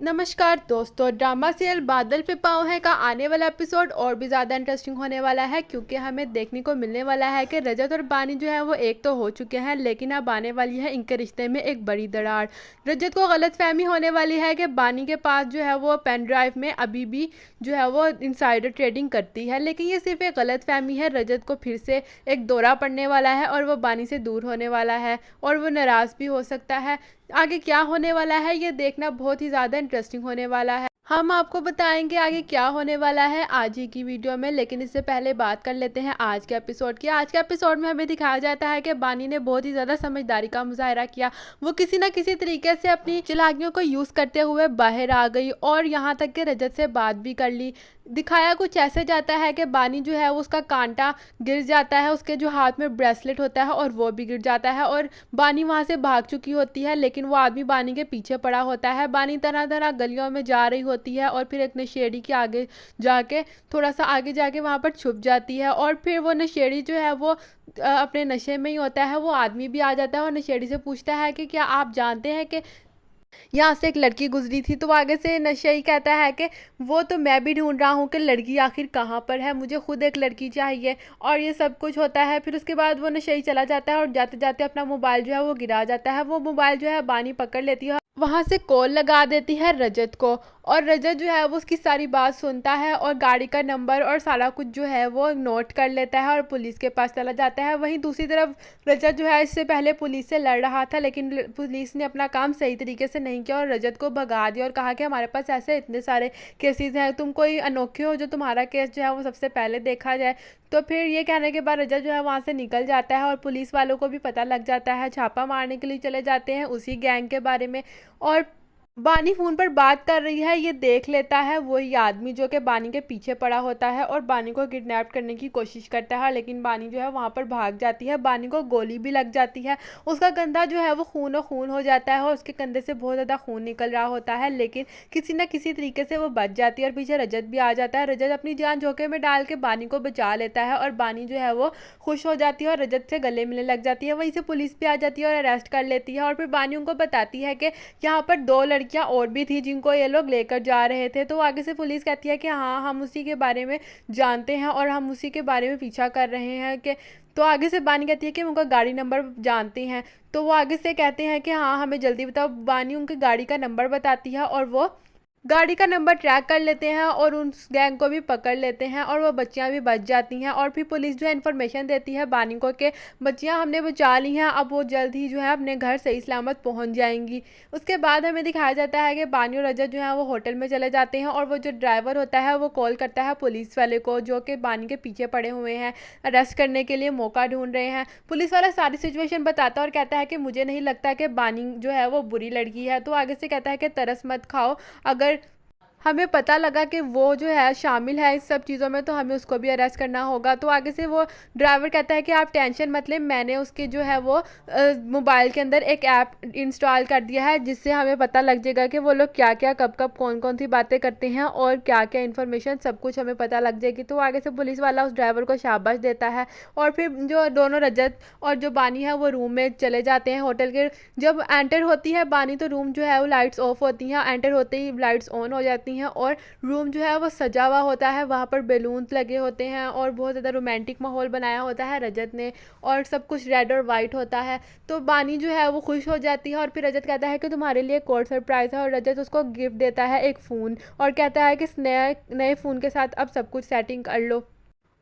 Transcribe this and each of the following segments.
नमस्कार दोस्तों, drama serial बादल पे पाँव हैं का आने वाला एपिसोड और भी ज़्यादा इंटरेस्टिंग होने वाला है, क्योंकि हमें देखने को मिलने वाला है कि रजत और बानी जो है वो एक तो हो चुके हैं, लेकिन अब आने वाली है इनके रिश्ते में एक बड़ी दरार। रजत को गलतफहमी होने वाली है कि बानी के पास जो है वो पेन ड्राइव में अभी भी जो है वो इनसाइडर ट्रेडिंग करती है, लेकिन ये सिर्फ एक गलतफहमी है। रजत को फिर से एक दौरा पड़ने वाला है और वो बानी से दूर होने वाला है और वो नाराज़ भी हो सकता है। आगे क्या होने वाला है ये देखना बहुत ही ज़्यादा इंटरेस्टिंग होने वाला है। हम आपको बताएंगे आगे क्या होने वाला है आज ही की वीडियो में, लेकिन इससे पहले बात कर लेते हैं आज के एपिसोड की। आज के एपिसोड में हमें दिखाया जाता है कि बानी ने बहुत ही ज़्यादा समझदारी का मुजाहरा किया। वो किसी न किसी तरीके से अपनी चालाकियों को यूज़ करते हुए बाहर आ गई और यहाँ तक कि रजत से बात भी कर ली। दिखाया कुछ ऐसे जाता है कि बानी जो है उसका कांटा गिर जाता है, उसके जो हाथ में ब्रेसलेट होता है और वो भी गिर जाता है और बानी वहाँ से भाग चुकी होती है, लेकिन वो आदमी बानी के पीछे पड़ा होता है। बानी तरह तरह गलियों में जा रही होती है और फिर एक नशेड़ी के आगे जाके थोड़ा सा आगे जाके वहाँ पर छुप जाती है और फिर वो नशेड़ी जो है वो अपने नशे में ही होता है। वो आदमी भी आ जाता है और नशेड़ी से पूछता है कि क्या आप जानते हैं कि यहाँ से एक लड़की गुजरी थी। तो आगे से नशे ही कहता है कि वो तो मैं भी ढूंढ रहा हूँ कि लड़की आखिर कहाँ पर है, मुझे खुद एक लड़की चाहिए। और ये सब कुछ होता है। फिर उसके बाद वो नशे ही चला जाता है और जाते जाते अपना मोबाइल जो है वो गिरा जाता है। वो मोबाइल जो है बानी पकड़ लेती है, वहाँ से कॉल लगा देती है रजत को और रजत जो है वो उसकी सारी बात सुनता है और गाड़ी का नंबर और सारा कुछ जो है वो नोट कर लेता है और पुलिस के पास चला जाता है। वहीं दूसरी तरफ रजत जो है इससे पहले पुलिस से लड़ रहा था, लेकिन पुलिस ने अपना काम सही तरीके से नहीं किया और रजत को भगा दिया और कहा कि हमारे पास ऐसे इतने सारे केसेस हैं, तुम कोई अनोखे हो जो तुम्हारा केस जो है वो सबसे पहले देखा जाए। तो फिर ये कहने के बाद रजत जो है वहाँ से निकल जाता है और पुलिस वालों को भी पता लग जाता है, छापा मारने के लिए चले जाते हैं उसी गैंग के बारे में। और बानी फोन पर बात कर रही है, ये देख लेता है वही आदमी जो कि बानी के पीछे पड़ा होता है और बानी को किडनैप करने की कोशिश करता है, लेकिन बानी जो है वहाँ पर भाग जाती है। बानी को गोली भी लग जाती है, उसका कंधा जो है वो खून और खून हो जाता है और उसके कंधे से बहुत ज़्यादा खून निकल रहा होता है, लेकिन किसी न किसी तरीके से वो बच जाती है और पीछे रजत भी आ जाता है। रजत अपनी जान जोखिम में डाल के बानी को बचा लेता है और बानी जो है वो खुश हो जाती है और रजत से गले मिलने लग जाती है। वहीं से पुलिस भी आ जाती है और अरेस्ट कर लेती है और फिर बानी उनको बताती है कि यहाँ पर दो लड़कियां और भी थी जिनको ये लोग लेकर जा रहे थे। तो आगे से पुलिस कहती है कि हाँ, हम उसी के बारे में जानते हैं और हम उसी के बारे में पीछा कर रहे हैं। कि तो आगे से बानी कहती है कि हम उनका गाड़ी नंबर जानते हैं। तो वो आगे से कहते हैं कि हाँ, हमें जल्दी बताओ। बानी उनके गाड़ी का नंबर बताती है और वो गाड़ी का नंबर ट्रैक कर लेते हैं और उस गैंग को भी पकड़ लेते हैं और वो बच्चियां भी बच जाती हैं। और फिर पुलिस जो है इन्फॉर्मेशन देती है बानी को कि बच्चियां हमने बचा ली हैं, अब वो जल्द ही जो है अपने घर सही सलामत पहुंच जाएंगी। उसके बाद हमें दिखाया जाता है कि बानी और रजत जो है वो होटल में चले जाते हैं और वो जो ड्राइवर होता है वो कॉल करता है पुलिस वाले को, जो कि बानी के पीछे पड़े हुए हैं, अरेस्ट करने के लिए मौका ढूंढ रहे हैं। पुलिस वाला सारी सिचुएशन बताता है और कहता है कि मुझे नहीं लगता कि बानी जो है वो बुरी लड़की है। तो आगे से कहता है कि तरस मत खाओ, अगर हमें पता लगा कि वो जो है शामिल है इस सब चीज़ों में तो हमें उसको भी अरेस्ट करना होगा। तो आगे से वो ड्राइवर कहता है कि आप टेंशन मत लें, मैंने उसके जो है वो मोबाइल के अंदर एक ऐप इंस्टॉल कर दिया है जिससे हमें पता लग जाएगा कि वो लोग क्या क्या कब कब कौन कौन सी बातें करते हैं और क्या क्या इन्फॉर्मेशन सब कुछ हमें पता लग जाएगी। तो आगे से पुलिस वाला उस ड्राइवर को शाबाश देता है और फिर जो दोनों रजत और जो बानी है वो रूम में चले जाते हैं होटल के। जब एंटर होती है बानी तो रूम जो है वो लाइट्स ऑफ होती हैं, एंटर होते ही लाइट्स ऑन हो जाती हैं और रूम जो है वो सजा हुआ होता है, वहाँ पर बैलून लगे होते हैं और बहुत ज़्यादा रोमांटिक माहौल बनाया होता है रजत ने और सब कुछ रेड और वाइट होता है। तो बानी जो है वो खुश हो जाती है और फिर रजत कहता है कि तुम्हारे लिए एक और सरप्राइज़ है और रजत उसको गिफ्ट देता है एक फ़ोन और कहता है कि इस नए नए फ़ोन के साथ अब सब कुछ सेटिंग कर लो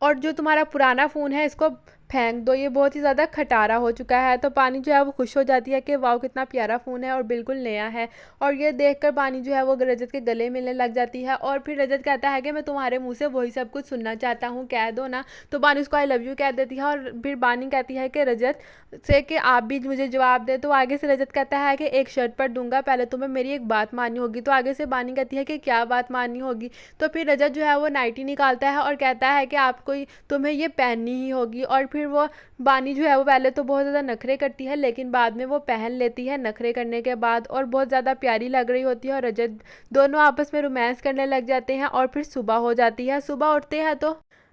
और जो तुम्हारा पुराना फ़ोन है इसको फेंक दो, ये बहुत ही ज़्यादा खटारा हो चुका है। तो पानी जो है वो खुश हो जाती है कि वाह कितना प्यारा फ़ोन है और बिल्कुल नया है। और ये देखकर पानी जो है वो रजत के गले मिलने लग जाती है और फिर रजत कहता है कि मैं तुम्हारे मुंह से वही सब कुछ सुनना चाहता हूँ, कह दो ना। तो बानी उसको आई लव यू कह देती है और फिर बानी कहती है कि रजत से कि आप भी मुझे जवाब दे। तो आगे से रजत कहता है कि एक शर्त पर दूंगा, पहले तुम्हें मेरी एक बात माननी होगी। तो आगे से बानी कहती है कि क्या बात माननी होगी। तो फिर रजत जो है वो नाइटी निकालता है और कहता है कि आपको तुम्हें ये पहननी ही होगी। और फिर वो बानी जो है वो पहले तो बहुत ज़्यादा नखरे करती है, लेकिन बाद में वो पहन लेती है नखरे करने के बाद और बहुत ज़्यादा प्यारी लग रही होती है और रजत दोनों आपस में रोमांस करने लग जाते हैं। और फिर सुबह हो जाती है। सुबह उठते हैं तो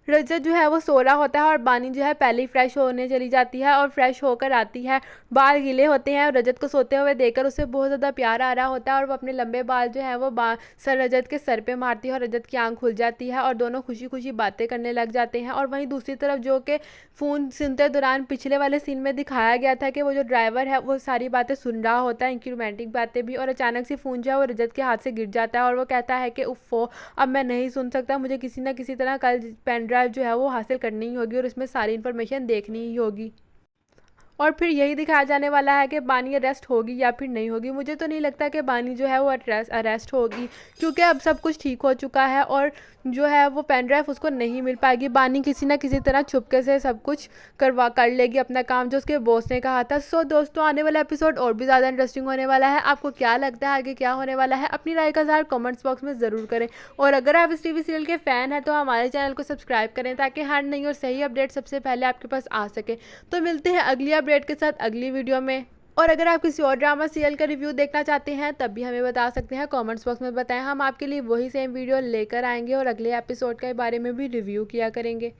रजत जो है वो सो रहा होता है और बानी जो है पहले ही फ्रेश होने चली जाती है और फ्रेश होकर आती है। बाल गीले होते हैं और रजत को सोते हुए देखकर उसे बहुत ज़्यादा प्यार आ रहा होता है और वो अपने लंबे बाल जो है वो सर रजत के सर पे मारती है और रजत की आंख खुल जाती है और दोनों खुशी खुशी बातें करने लग जाते हैं। और वहीं दूसरी तरफ जो कि फ़ोन सुनते दौरान पिछले वाले सीन में दिखाया गया था कि वो जो ड्राइवर है वो सारी बातें सुन रहा होता है, इनकी रोमांटिक बातें भी, और अचानक से फ़ोन जो है वो रजत के हाथ से गिर जाता है और वो कहता है कि उफ़ो, अब मैं नहीं सुन सकता, मुझे किसी ना किसी तरह कल पेन ड्राइव जो है वो हासिल करनी ही होगी और उसमें सारी इन्फॉर्मेशन देखनी ही होगी। और फिर यही दिखाया जाने वाला है कि बानी अरेस्ट होगी या फिर नहीं होगी। मुझे तो नहीं लगता कि बानी जो है वो अरेस्ट होगी, क्योंकि अब सब कुछ ठीक हो चुका है और जो है वो पेन ड्राइव उसको नहीं मिल पाएगी। बानी किसी ना किसी तरह छुपके से सब कुछ कर लेगी अपना काम जो उसके बॉस ने कहा था। सो दोस्तों, आने वाला एपिसोड और भी ज़्यादा इंटरेस्टिंग होने वाला है। आपको क्या लगता है आगे क्या होने वाला है? अपनी राय का इज़हार कमेंट्स बॉक्स में ज़रूर करें। और अगर आप इस टीवी सीरियल के फ़ैन हैं तो हमारे चैनल को सब्सक्राइब करें ताकि हर नई और सही अपडेट सबसे पहले आपके पास आ सके। तो मिलते हैं अगली अपडेट के साथ अगली वीडियो में। और अगर आप किसी और ड्रामा सीरियल का रिव्यू देखना चाहते हैं तब भी हमें बता सकते हैं, कमेंट्स बॉक्स में बताएं। हम आपके लिए वही सेम वीडियो लेकर आएंगे और अगले एपिसोड के बारे में भी रिव्यू किया करेंगे।